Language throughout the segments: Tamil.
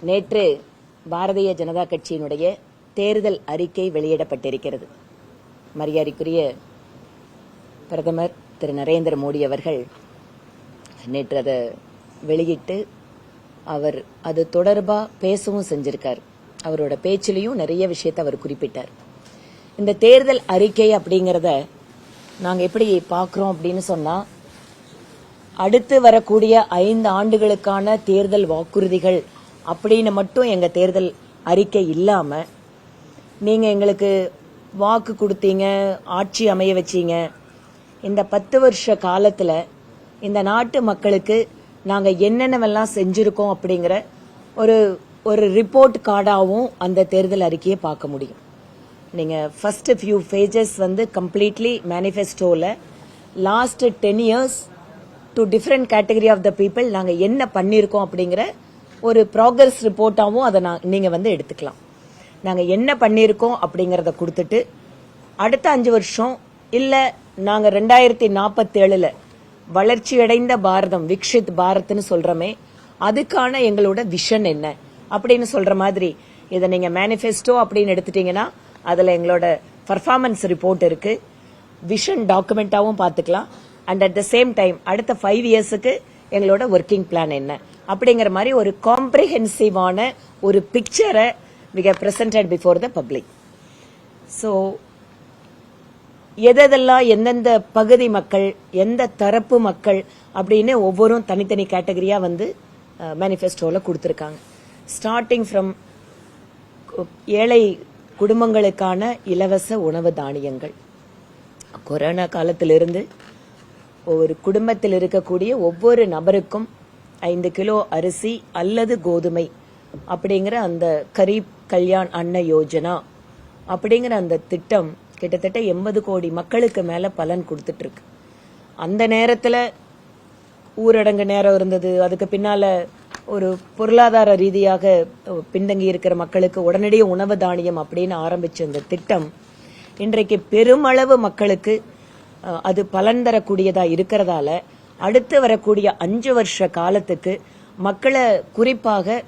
நேற்று பாரதிய ஜனதா கட்சியினுடைய தேர்தல் அறிக்கை வெளியிடப்பட்டிருக்கிறது. மரியாதைக்குரிய பிரதமர் திரு நரேந்திர மோடி அவர்கள் நேற்று அதை வெளியிட்டு அவர் அது தொடர்பா பேசவும் செஞ்சிருக்கார். அவரோட பேச்சிலையும் நிறைய விஷயத்தை அவர் குறிப்பிட்டார். இந்த தேர்தல் அறிக்கை அப்படிங்கறத நாங்க எப்படி பார்க்கிறோம் அப்படின்னு சொன்னா, அடுத்து வரக்கூடிய 5 ஆண்டுகளுக்கான தேர்தல் வாக்குறுதிகள் அப்படின்னு மட்டும் எங்க தேர்தல் அறிக்கை இல்லாம, நீங்க எங்களுக்கு வாக்கு கொடுத்தீங்க, ஆட்சி அமைய வச்சீங்க, இந்த 10 வருஷ காலத்துல இந்த நாட்டு மக்களுக்கு நாங்க என்னென்னவெல்லாம் செஞ்சிருக்கோம் அப்படிங்கிற ஒரு ரிப்போர்ட் கார்டாவும் அந்த தேர்தல் அறிக்கையை பார்க்க முடியும். நீங்க ஃபர்ஸ்ட் ஃபியூ பேஜஸ் கம்ப்ளீட்லி மேனிஃபெஸ்டோல last 10 years to different category of the people நாங்க என்ன பண்ணிருக்கோம் அப்படிங்கிற ஒரு ப்ராக்ரஸ் ரிப்போர்ட்டாவும் அதை நீங்க எடுத்துக்கலாம். நாங்க என்ன பண்ணிருக்கோம் அப்படிங்கறத கொடுத்துட்டு, அடுத்த 5 வருஷம் இல்ல நாங்க 2047 வளர்ச்சியடைந்த பாரதம், விக்ஷித் பாரத்னு சொல்றமே, அதுக்கான எங்களோட விஷன் என்ன அப்படின்னு சொல்ற மாதிரி இதை நீங்க மேனிஃபெஸ்டோ அப்படின்னு எடுத்துட்டீங்கன்னா அதுல எங்களோட பர்ஃபார்மன்ஸ் ரிப்போர்ட் இருக்கு, விஷன் டாக்குமெண்டாவும் பாத்துக்கலாம். And at the same time அடுத்த 5 இயர்ஸுக்கு எங்களோட ஒர்க்கிங் பிளான் என்ன அப்படிங்கிற மாதிரி ஒரு காம்ப்ரிஹென்சிவான ஒரு பிக்சரை we have presented before the public. So எதெல்லாம் எந்தெந்த பகுதி மக்கள், எந்த தரப்பு மக்கள் அப்படின்னு ஒவ்வொரு தனித்தனி கேட்டகரியா மேனிஃபெஸ்டோல கொடுத்திருக்காங்க. ஸ்டார்டிங் ஃப்ரம் ஏழை குடும்பங்களுக்கான இலவச உணவு தானியங்கள், கொரோனா காலத்திலிருந்து ஒரு குடும்பத்தில் இருக்கக்கூடிய ஒவ்வொரு நபருக்கும் 5 கிலோ அரிசி அல்லது கோதுமை அப்படிங்கிற அந்த கரீப் கல்யாண் அன்ன யோஜனா அப்படிங்கிற அந்த திட்டம் கிட்டத்தட்ட 80 கோடி மக்களுக்கு மேல பலன் கொடுத்துட்டு இருக்கு. அந்த நேரத்துல ஊரடங்கு நேரம் இருந்தது, அதுக்கு பின்னால ஒரு பொருளாதார ரீதியாக பின்தங்கி இருக்கிற மக்களுக்கு உடனடியே உணவு தானியம் அப்படின்னு ஆரம்பிச்ச இந்த திட்டம் இன்றைக்கு பெருமளவு மக்களுக்கு அது பலன் தரக்கூடியதா இருக்கிறதால அடுத்து வரக்கூடிய 5 வருஷ காலத்துக்கு மக்களை, குறிப்பாக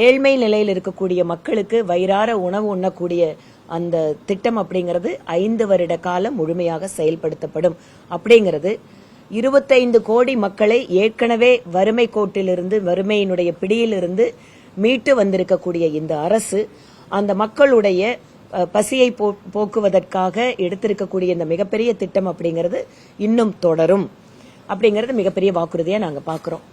ஏழ்மை நிலையில் இருக்கக்கூடிய மக்களுக்கு வயிறார உணவு உண்ணக்கூடிய அந்த திட்டம் அப்படிங்கிறது 5 வருட காலம் முழுமையாக செயல்படுத்தப்படும். அப்படிங்கிறது 25 கோடி மக்களை ஏற்கனவே வறுமை கோட்டிலிருந்து, வறுமையினுடைய பிடியிலிருந்து மீட்டு வந்திருக்கக்கூடிய இந்த அரசு அந்த மக்களுடைய பசியை போக்குவதற்காக எடுத்திருக்கக்கூடிய இந்த மிகப்பெரிய திட்டம் அப்படிங்கிறது இன்னும் தொடரும் அப்படிங்கிறது மிகப்பெரிய வாக்குறுதியா நாங்க பாக்குறோம்.